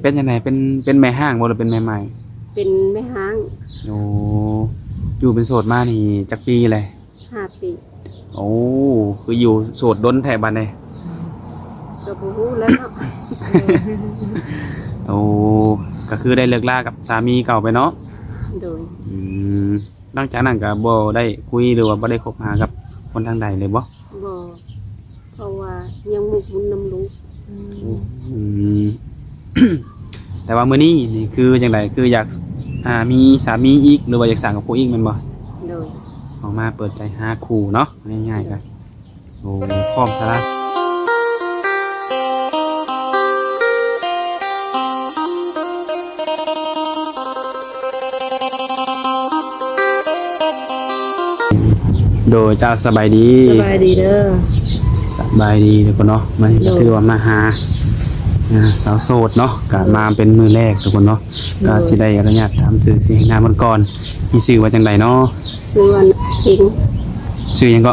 เป็นยังไงเป็นแม่ห้างบ่หรือเป็นแม่ใหม่เป็นแม่ห้างโอ้อยู่เป็นโสดมานี่จักปีเลย5 ปีโอ้คืออยู่โสดดนแถบบัดนี้ก็บ่ฮู้แล้วเนาะ โอ้ก็คือได้เลิกลากับสามีเก่าไปเนาะโดยหลังจากนั้นก็บ่ได้คุยหรือว่าบ่ได้คบหากับคนทางใดเลยบ่เพราะว่ายังหมกมุ่นนำลูกแต่ว่ามื้อนี้นี่คือจังไดคืออยากมีสามีอีกหรือว่าอยากสร้างกับผู้อีกแม่นบ่โดยออกมาเปิดใจหาคู่เนาะง่ายๆกันโอ้พร้อมสาระโดยเจ้าสบายดีสบายดีเด้อสบายดีทุกคนเนาะมันก็ถือว่ามาหาสาวโสดเนาะก็มาเป็นมือแรกทุกคนเนาะก็สิได้อนุญาตถามชื่อสินามก่อนมีชื่อว่าจังไดเนาะชื่อว่าเพ็งชื่อหยังก็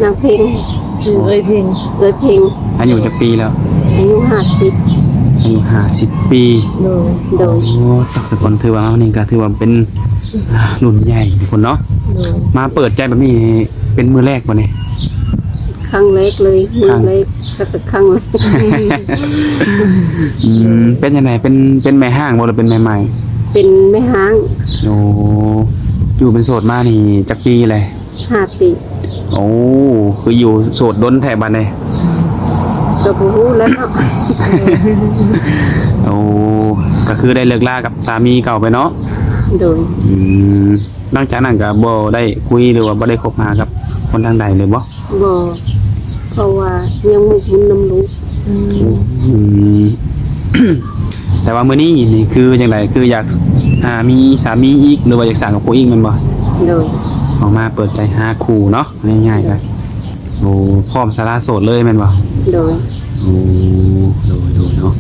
นางเพ็งชื่อเพ็งอายุจักปีแล้วอายุ50ปีโดยโอ้ทุกคนถือว่านี่ก็ถือว่าเป็นรุ่นใหญ่ทุกคนเนาะมาเปิดใจแบบนี้เป็นมือแรกบ่เนี่ยครั้งแรกเลยมือแรกก็เป็นครั้งแรกเป็นยังไงเป็นแม่ห้างบ่หรือเป็นแม่ใหม่เป็นแม่ห้างโอ้อยู่เป็นโสดมานี่จักปีเลย5 ปีโอ้คืออยู่โสดดนแถบบัดนี้ก็บ่ฮู้แล้วเนาะ โอ้ก็คือได้เลิกลากับสามีเก่าไปเนาะโดยหลังจากนั้นก็บ่ได้คุยหรือว่าบ่ได้คบหากับคนทางใดเลยบ่เพราะว่ายังหมกมุ่นนำลูกแต่ว่ามื้อนี้นี่คือจังไดคืออยากมีสามีอีกหรือว่าอยากสร้างกับผู้อีกแม่นบ่โดยออกมาเปิดใจหาคู่เนาะง่ายๆกันโอ้พร้อมสาระโสดเลยแม่นบ่โดยโอ้โดยเนาะ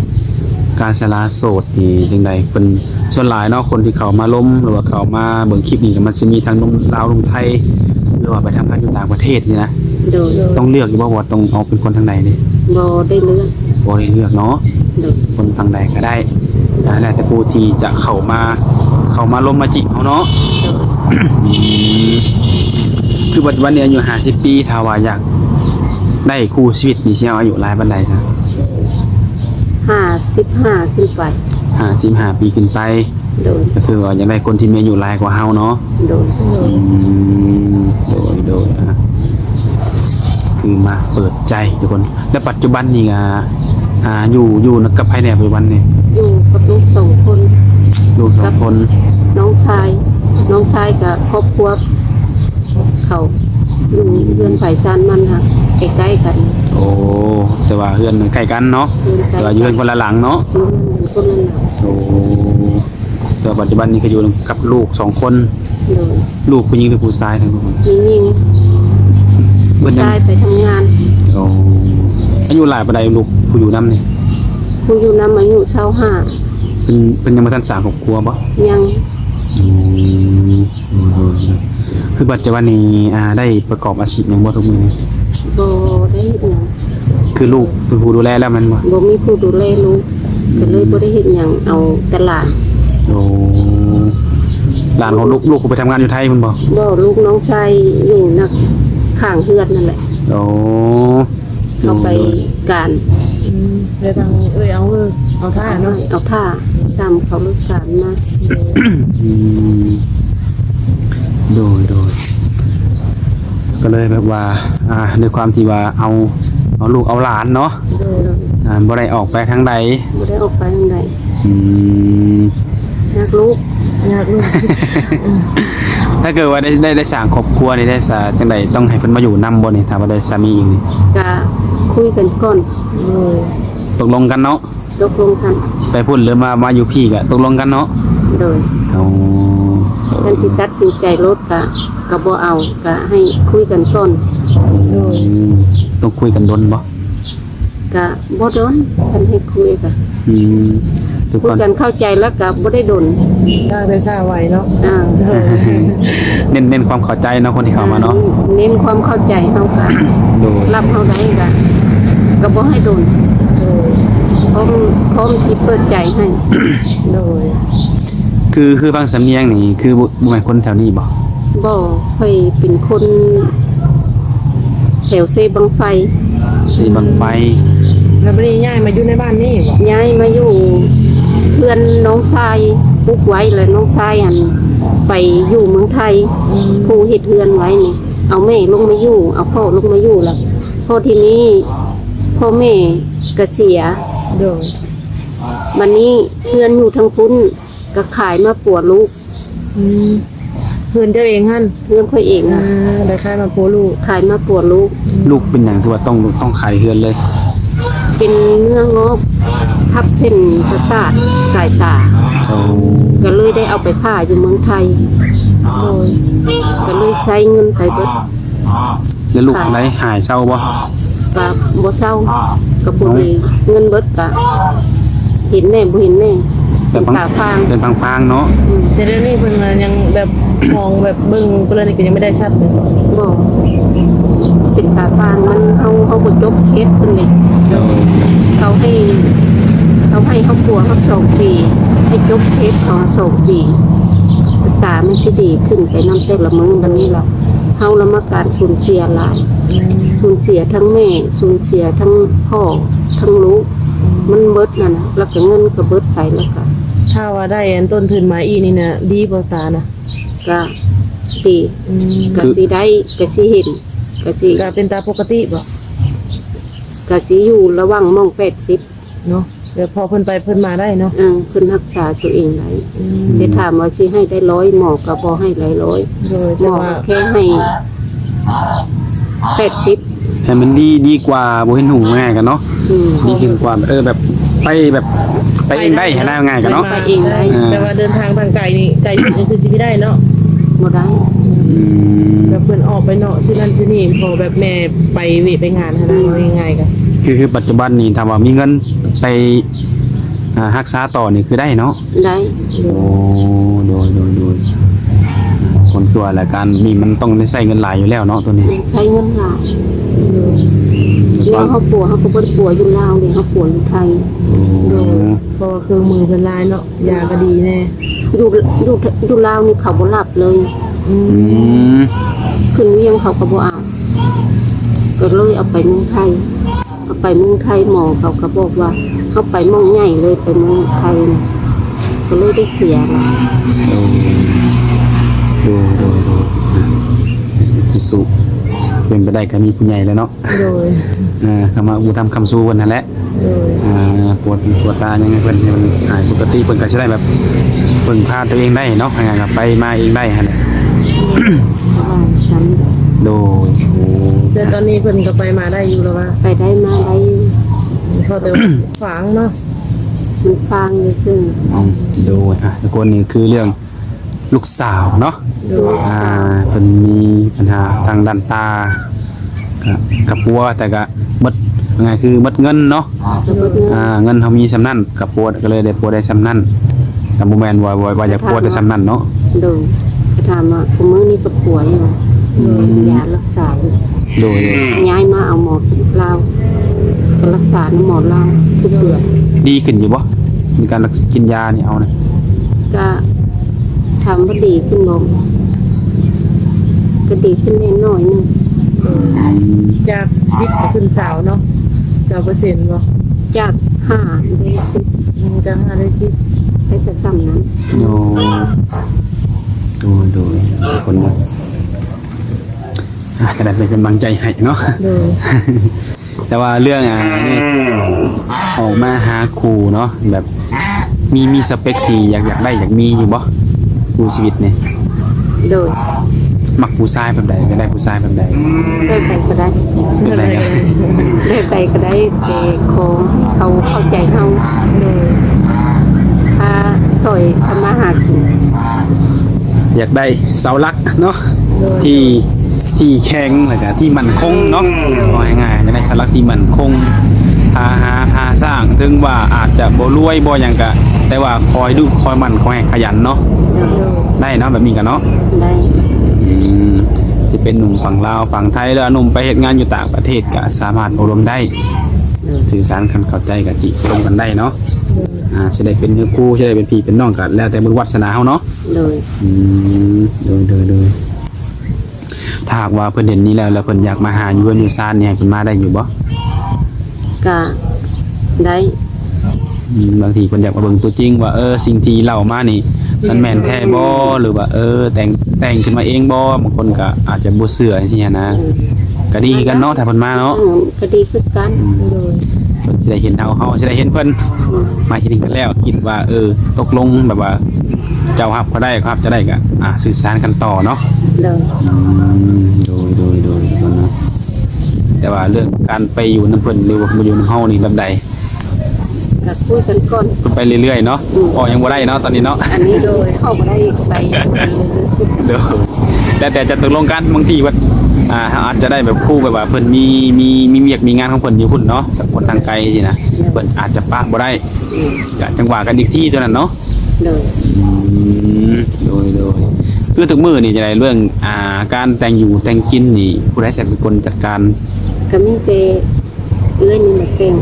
การสาระโสดนี่จังไดเป็นส่วนหลายเนาะคนที่เขามาล้มหรือว่าเขามาเบิ่งคลิปนี้ก็มันจะมีทั้งนมลาวลมไทยหรือว่าไปทำงานอยู่ต่างประเทศนี่นะต้องเลือกอยู่ว่าต้องเอาเป็นคนทางใดนี่บ่ได้เลือกเนาะคนทางใดก็ได้แล้วแต่ผู้ที่จะเข้ามาล้มมาจีบเฮาเนาะคือปัจจุบันนี้อายุ50ปีถ้าว่าอยากได้คู่ชีวิตนี่สิเอาอายุหลายปานใดซะ55ขึ้นไป55ปีขึ้นไปก็คือว่าอยากได้คนที่มีอายุหลายกว่าเฮาเนาะโดยคือมาเปิดใจทุกคนแล้วปัจจุบันนี่อยู่กับใครเนี่ยปัจจุบันนี่อยู่กับลูก2 คนลูก2 คนน้องชายกับครอบครัวเขาอยู่เรือนไผ่ชานมันค่ะใกล้ๆกันโอ้แต่ว่าเรือนใกล้กันเนาะแต่ว่าอยู่กันคนละหลังเนาะคนละหลังโอ้แต่ปัจจุบันนี้ก็อยู่กับลูก2 คนลูกผู้หญิงหรือผู้ชายทั้งคู่ผู้หญิงผู้ชายไปทำงานโอ้อายุหลายปานใดลูกผู้อยู่นำนี่ผู้อยู่นำอายุ25เป็นยังบ่ทันสร้างครอบครัวบ่ยังคือปัจจุบันนี้ได้ประกอบอาชีพหยังบ่ทุกมื้อนี้บ่ได้เฮ็ดหยังคือลูกเป็นผู้ดูแลแล้วมันบ่มีผู้ดูแลลูกก็เลยบ่ได้เฮ็ดหยังเอาตลาดโอ้หลานของลูกไปทำงานอยู่ไทยมันบ่ลูกน้องชายอยู่นักข้างเฮือนนั่นแหละโอ้เขาไปการแล้วทางเอาผ้าเนาะเอาผ้าซ้ำเขาลูกการมาโดยก็เลยแบบว่าด้วยความที่ว่าเอาลูกเอาหลานเนาะบ่ได้ออกไปทางใดอยากลูก ถ้าเกิดว่าได้สร้างครอบครัวนี่ได้จังไดต้องให้เพิ่นมาอยู่นำบ่นี่ถ้าว่าได้สามีอีกนี่ก็คุยกันก่อนตกลงกันเนาะตกลงกันสิไปพุ่นหรือมาอยู่พี่ก็ตกลงกันเนาะโดยกันสิตัดสินใจลดก็บ่เอาก็ให้คุยกันก่อนต้องคุยกันดนบ่ก็บ่ดนกันให้คุยก็คุยกันเข้าใจแล้วก็บ่ได้ดนได้ทราบไว้เนาะเน้นความเข้าใจเนาะคนที่เข้ามาเนาะเน้นความเข้าใจเฮาก็รับเฮาได้ก็บ่ให้ดนเพ พร้อมที่เปิดใจให้ โดย คือฟังสำเนียงนี่คือบ่แม่นคนแถวนี้บ่ บ่ค่อยเป็นคนแถวเซบังไฟ สิบังไฟ แล้วบ่ได้ย้ายมาอยู่ในบ้านนี่บ่ ย้ายมาอยู่เพื่อนน้องชายปลูกไว้แล้วน้องชายหันไปอยู่เมืองไทยผู้เฮ็ดเฮือนไว้นี่เอาแม่ลงมาอยู่เอาพ่อลงมาอยู่แล้วพอทีนี้พ่อแม่ก็เสีย โดย วันนี้เพื่อนอยู่ทางพุ้นก็ขายมาปัวลูก อืมเพื่อนเจ้าเองหั่น เพื่อนค่อยเอง อ่า อะ ได้ค่ายมาโพลูก ขายมาปัวลูก ลูกเป็นหยังคือว่าต้องขายเฮือนเลย เป็นเนื้องอกทับเส้นประสาทสายตา โอ้ ก็เลยได้เอาไปผ่าอยู่เมืองไทย โดย ก็เลยใช้เงินไปเบิด แล้วลูกได้หายเศร้าบ่ กับบ่เศร้ากับบ่มีเงินเบิดกะเห็นแน่บ่เห็นแน่เป็นตาฟาง เป็นฟางๆเนาะ แต่เดี๋ยวนี้เพิ่นน่ะยังแบบมองแบบเบิ่งเพิ่นนี่ก็ยังไม่ได้ชัดเลยบ่ บ่เป็นตาฟางมันเอาบ่จบเคสเพิ่นนี่เขาให้เขาปัวเขา2 ปีให้จบเคสเขา2 ปีตามันสิดีขึ้นไปนำแต่ละมื้อบัดนี้ล่ะเฮาละมาการสูญเสียหลาย สูญเสียทั้งแม่สูญเสียทั้งพ่อทั้งลูกมันเบิดนั่นน่ะแล้วก็เงินก็เบิดไปแล้วก็ ถ้าว่าได้อันต้นทุนมาอีนี่น่ะดีบ่ตานะ ก็ดี อืม ก็สิได้ก็สิเห็นก็สิ ก็เป็นตาปกติบ่ ก็สิอยู่ระหว่างหมอง80 เนาะเดี๋ยวพอเพิ่นไปเพิ่นมาได้เนาะ เพิ่นรักษาตัวเองได้แต่ถามว่าสิให้ได้100หมอก็บ่ให้หลายร้อย โดย หม แต่ อ ว่า ก็แค่ให้80 ให้มันดีกว่าบ่เห็นหูง่ายกันเนาะ อืม ดีขึ้นกว่าแบบไปเองได้ให้ได้ง่ายกันเนาะ ไปเองได้ แต่ว่าเดินทางทางไกลนี่ไกลนี่คือสิไม่ได้เนาะ บ่ได้ อืม แบบเพิ่นออกไปเนาะสินั่นสินี่พอแบบแม่ไปเวะไปงานหาได้ง่ายๆกัน คือปัจจุบันนี่ถ้าว่ามีเงินไปรักษาต่อนี่คือได้เนาะ ได้ โอ้โดยคนตัวรายการนี่มันต้องได้ใช้เงินหลายอยู่แล้วเนาะตัวนี้ ใช้เงินหลายแล้วเขาปัวเขาก็บ่ได้ปัวอยู่ลาวนี่เขาปัวอยู่ไทย โดยเพราะว่าเครื่องมือเพิ่นหลายเนาะยาก็ดีแน่ อยู่ลาวนี่เขาบ่รับเลย อื อื ม ม ขึ้นเวียงเขาก็บ่เอาก็เลยเอาไปเมืองไทยเอาไปเมืองไทยหมอเขาก็บอกว่าเขาไปเมืองใหญ่เลยไปเมืองไทยน่ะก็เลยได้เสียละ โดสุเป็นไปได้ก็มีผู้ใหญ่แล้วเนาะ โดย คำว่าอุทำคำสู้เพิ่นนั่นแหละ โดย ปวดตายังไงเพิ่นให้มันหายปกติเพิ่นก็สิได้แบบเพิ่งพาตัวเองได้เนาะงานกับไปมาเองได้หั่นแหละ ฉัน โดยโอ้ แต่ตอนนี้เพิ่นก็ไปมาได้อยู่แล้วว่า ไปได้มาได้ พอแต่ขวางเนาะ มันฟังเลยซึ่ง โดยทุกคนนี่คือเรื่องลูกสาวเนาะ โดย เพิ่นมีปัญหาทางด้านตากับปัวแต่ก็หมดยังไงคือหมดเงินเนาะเงินเขามีสำนั่นกับปัวก็เลยได้ปัวได้สำนั่นแต่บ่แม่นว่าอยากปัวได้สำนั่นเนาะ โดยก็ถามว่าคุณมื้อนี้ก็ป่วยอยู่ยารักษาอยู่ โดย ย้ายมาเอาหมอลาวก็รักษาในหมอลาวทุกเดือน ดีขึ้นอยู่บ่มีการกินยานี่เอานะ ก็ทำว่าดีขึ้นลงก็ดีขึ้นแน่น้อยหนึง จาก10ก็ขึ้นสาวเนาะ20%บ่ จาก5ได้10 จาก5ได้10 ไปแต่ซ้ำนั้น โดยคนเนาะก็ได้เป็นกำลังใจให้เนาะ โดย แต่ว่าเรื่องนี่ออกมาหาครูเนาะแบบมีสเปคที่อยากได้อยากมีอยู่บ่ครูชีวิตนี่ โดย มักผู้ชายแบบใดก็ได้ผู้ชายแบบใด ได้ไปก็ได้ แบบใดกัน ได้ไปก็ได้แต่ขอให้เขาเข้าใจเฮา โดย ถ้าซอยทำมาหากิน อยากได้เสาหลักเนาะที่แข็งแล้วก็ที่มั่นคงเนาะว่าง่ายๆอยากได้เสาหลักที่มั่นคงพาสร้างถึงว่าอาจจะบ่รวยบ่หยังก็แต่ว่าคอยดูคอยมั่นคอยขยันเนาะได้เนาะแบบนี้กันเนาะ ได้ สิเป็นหนุ่มฝั่งลาวฝั่งไทยแล้วหนุ่มไปเฮ็ดงานอยู่ต่างประเทศก็สามารถอบรมได้ สื่อสารกันเข้าใจกับจิตรงกันได้เนาะสิได้เป็นเนื้อคู่สิได้เป็นพี่เป็นน้องกันแล้วแต่บุญวาสนาเฮาเนาะ โดย โดยถ้าหากว่าเพิ่นเห็นนี้แล้วเพิ่นอยากมาหาอยู่บนอยู่ซ่านเนี่ยเพิ่นมาได้อยู่บ่ ก็ได้ บางทีเพิ่นอยากมาเบิ่งตัวจริงว่าสิ่งที่เล่ามานี่มันแม่นแท้บ่หรือว่าแต่งขึ้นมาเองบ่บางคนก็อาจจะบ่เชื่อจังซี่นะก็ดีกันเนาะถ้าเพิ่นมาเนาะ ก็ดีคือกัน โดย เพิ่นสิได้เห็นเฮาสิได้เห็นเพิ่นมาเฮ็ดกันแล้วคิดว่าตกลงแบบว่าเจ้ารับก็ได้ครับจะได้ก็สื่อสารกันต่อเนาะ โดย โดยแต่ว่าเรื่องการไปอยู่น้ำเพิ่นหรือว่ามาอยู่น้ำเฮานี่แบบใด ก็คุยกันก่อน เพิ่นไปเรื่อยๆเนาะก็ยังบ่ได้เนาะตอนนี้เนาะ อันนี้โดยเข้ามาได้ไป เด้อแต่จะตกลงกันบางทีว่าอาจจะได้แบบคู่แบบว่าเพิ่นมีเวียกมีงานของเพิ่นอยู่พุ่นเนาะแบบคนทางไกลสินะเพิ่นอาจจะปะบ่ได้ก็จังหวะกันอีกที่เท่านั้นเนาะ โดย โดยคือทุกมื้อนี่จะได้เรื่องการแต่งอยู่แต่งกินนี่ผู้ใดจะเป็นคนจัดการ ก็มีแต่เอื้อยนี่มาเก่ง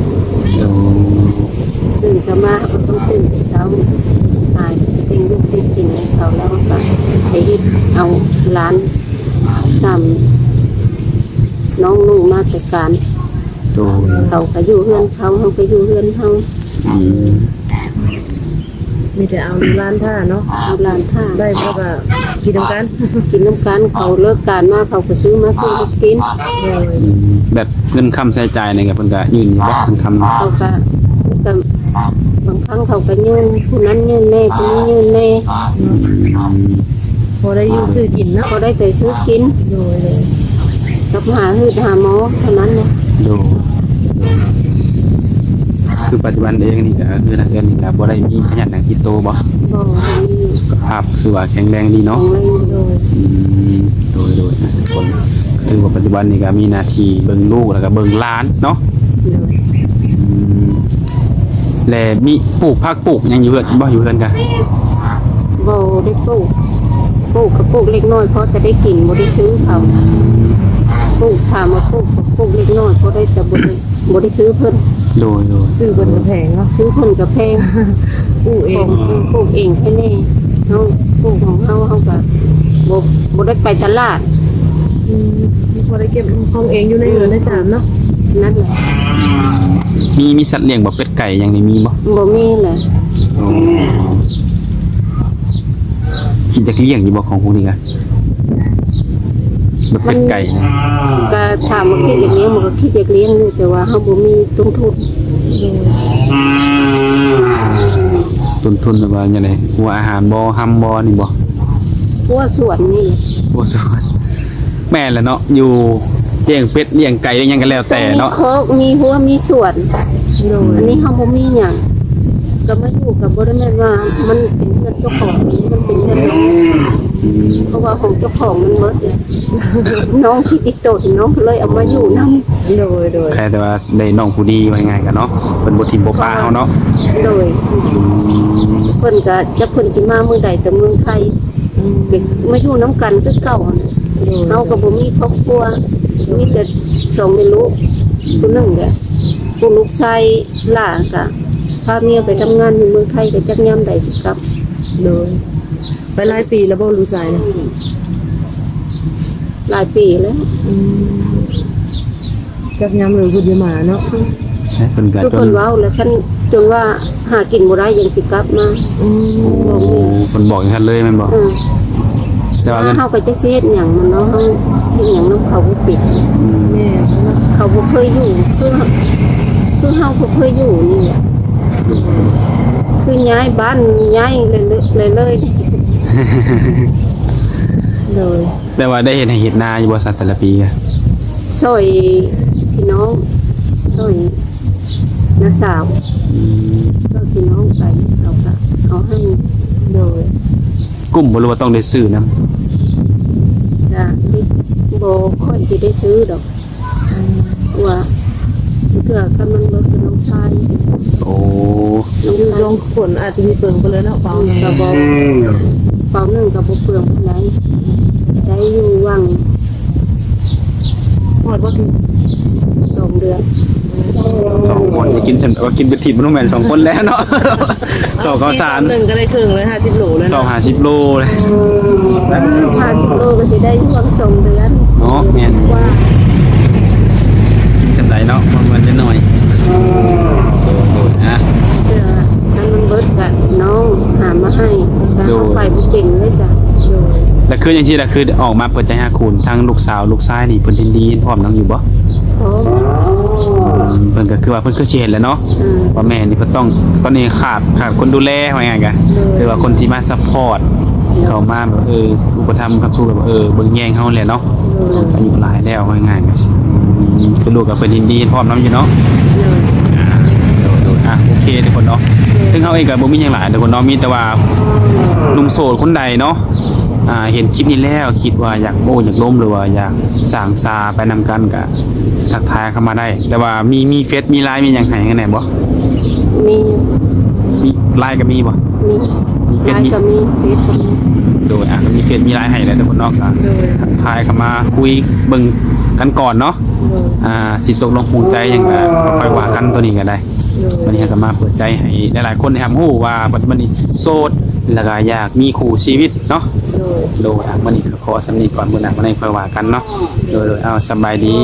ตื่นเช้ามาเขาก็ต้องตื่นแต่เช้าหายเต็งลูกติดติ่งให้เขาแล้วก็ไปฮิตเอาร้านซ้ำน้องนุ่งมาจัดการ โดย เขาก็อยู่เฮือนเขาก็อยู่เฮือนเขา มีแต่เอาร้านท่าเนาะ เอาร้านท่า ได้เพราะว่ากินนำกัน กินน้ำกันเขาเลิกการมาเขาก็ซื้อมาซื้อเขากิน โดย แบบเงินคำใช้จ่ายนี่ก็เพิ่นก็ยืนอยู่บ่เงินคำ เขาก็บางครั้งเขาก็ยืนผู้นั้นยืนแน่ผู้นี้ยืนแน่ พอได้อยู่ซื้อกินเนาะ เขาได้แต่ซื้อกิน โดย กับหาหืดหาหมอเท่านั้นนะ ดูคือปัจจุบันเองนี่ก็คือทางเดือนนี่ก็บ่ได้มีพยาธิหนังที่โตบ่ บอกมี สุขภาพคือว่าแข็งแรงดี ขอ เนาะ งเลย โดย โดยทุกคนคือว่าปัจจุบันนี่ก็มีหน้าที่เบิ่งลูกแล้วก็เบิ่งหลานเนาะ โดย และมีปลูกผักปลูกหยังอยู่เฮือนบ่อยู่เฮือนกัน บอกได้ปลูกกับปลูกเล็กน้อยเพราะจะได้กินบ่ได้ซื้อเขาปลูกถามมาปลูกเล็กน้อยเพราะได้แต่บ่ได้ซื้อเพิ่น โดย ซื้อเพิ่นก็แพงเนาะ ซื้อเพิ่นกับแพง กู้เอง ปลูกเองแค่นี้เฮาปลูกของเฮาก็บ่ได้ไปตลาด พอได้เก็บห้องเองอยู่ในเรือนในสามเนาะ นั่นแหละ มีสัตว์เลี้ยงบ่เป็ดไก่หยังนี่มีบ่ บ่มีเลย คิดจะเลี้ยงอยู่บ่ของพวกนี้กันแบบเป็ดไก่นะ ก็ถามว่าคิดอยากเลี้ยงมันก็คิดอยากเลี้ยงอยู่แต่ว่าเฮาบ่มีต้นทุน ต้นทุนแบบว่าจังได๋หัวอาหารบ่หำบ่นี่บ่ เพราะว่าสวนนี่ บ่สวนแม่นแหละเนาะอยู่เลี้ยงเป็ดเลี้ยงไก่เลี้ยงหยังกันแล้วแต่เนาะ มีโคกมีหัวมีสวน โดย อันนี้เฮาบ่มีหยังก็มาอยู่กับบ่ได้แม่นว่ามันเป็นเรือนเจ้าของมันเป็นเรือนน้องเพราะว่าของเจ้าของมันหมดเลย น้องที่ติดโตดน้องก็เลยเอามาอยู่นำ โดย แค่แต่ว่าได้น้องผู้ดีว่าง่ายกันเนาะเพิ่นบ่ทิ่มบ่ปาเฮาเนาะ โดยเพิ่นก็จะเพิ่นสิมามื้อใดแต่เมืองไทยก็มาอยู่นํกันคือเก่าน่ะเฮาก็บ่มีครอบครัวมีแต่สองแม่ลูกผู้หนึงก็ผู้ลูกชายหลานก็พาเมียไปทำงานอยู่เมืองไทยก็จักยามใดสิกลับ โดยไปหลายปีแล้วบ่รู้ใจนะ หลายปีแล้ว จักยามเลยพูดอยู่มาเนาะ เพิ่นก็ ทุก จ คน นเว้าแล้วคันจนว่าหากินบ่ได้ยังสิกลับมาบอกนี่ เพิ่นบอกอย่างนั้นเลยแม่นบ่แต่ว่าเงิน เฮาก็จักสิเฮ็ดหยังมันเนาะเฮาเฮ็ดหยังนำเขาบ่ปิด แม่เนาะ เขาบ่เคยอยู่คือเฮาบ่เคยอยู่นี่แหละคือย้ายบ้านย้ายเลย โดย แต่ว่าได้เห็นให้เฮ็ดนาอยู่บ่สัตว์แต่ละปีก็ ซอยพี่น้องซอยน้าสาวก็พี่น้องไปเอาก็เอาให้ โดย กุ้มบ่รู้ว่าต้องได้ซื้อนำ จ้ะที่บ่ค่อยสิได้ซื้อดอกว่าเพื่อคันมันบ่คือน้องชาย โอ้ น้อง อยู่ ชา สอย งคนอาจจะมีเปิงไปเลยเนาะเปล่า ก็บ่เป่านึงก็บ่เปลืองปานใดได้อยู่วัง หอดว่าคือ 2 เดือน โ 2คนจะกินฉันว่ากินเป็นทีมมันต้องแม่น2คนแล้วเนาะสองข้าวสาร หนึ่งก็ได้ครึ่งเลย50โลเลย สอง เนาะ 50โลเลย 50 โลก็สิได้ช่วง2 เดือน เนาะแม่น ว่า กินสำไรเนาะมันจะหน่อยโดดนะ เพื่อถ้ามันเบิดก็น้องหามาให้แต่เอาไปบ่เป็นเลยจ้ะ แล้วคืออย่างที่ละคือออกมาเปิดใจหาคุณทั้งลูกสาวลูกชายนี่เพิ่นยินดีพร้อมน้องอยู่บ่ โอ้ เพิ่นก็คือว่าเพิ่นคือสิเห็นแหล้วเนาะว่าแม่นี่เพิ่นต้องตอนนี้ขาดคนดูแลว่าไงกันคือว่าคนที่มาซัพพอร์ตเข้ามาแบบอุปถัมภ์คำสู้แบบเบิ่งแยงเฮาแหละเนาะอายุหลายแล้วว่าง่ายๆกันคือลูกก็เพิ่นยินดีพร้อมน้องอยู่เนาะโดดโอเคทุกคนเนาะซึ่งเฮาเองก็บ่มีหยังหลายทุกคนเนาะมีแต่ว่าหนุ่มโสดคนใดเนาะเห็นคลิปนี้แล้วคิดว่าอยากอยากล้มหรือว่าอยากสร้างซาไปนำกันก็ทักทายเข้ามาได้ แต่ว่ามีเฟซมีไลน์มีหยังให้กันแหน่บ่ มี มีไลน์ก็มีบ่ มีไลน์ก็มีเฟซก็มี โดยก็มีเฟซมีไลน์ให้แล้วทุกคนเนาะก็ทักทายเข้ามาคุยเบิ่งกันก่อนเนาะสิตกลงปลงใจหยังก็ค่อยว่ากันตัวนี้ก็ได้วันนี้ก็มาเปิดใจให้หลายๆคนได้ฮู้ว่าปัจจุบันนี้โสดแล้วก็อยากมีคู่ชีวิตเนาะโดยวันนี้ก็ขอสำนีก่อนมื้อหน้ามาในค่อยว่ากันเนาะโดยเอาสบายดี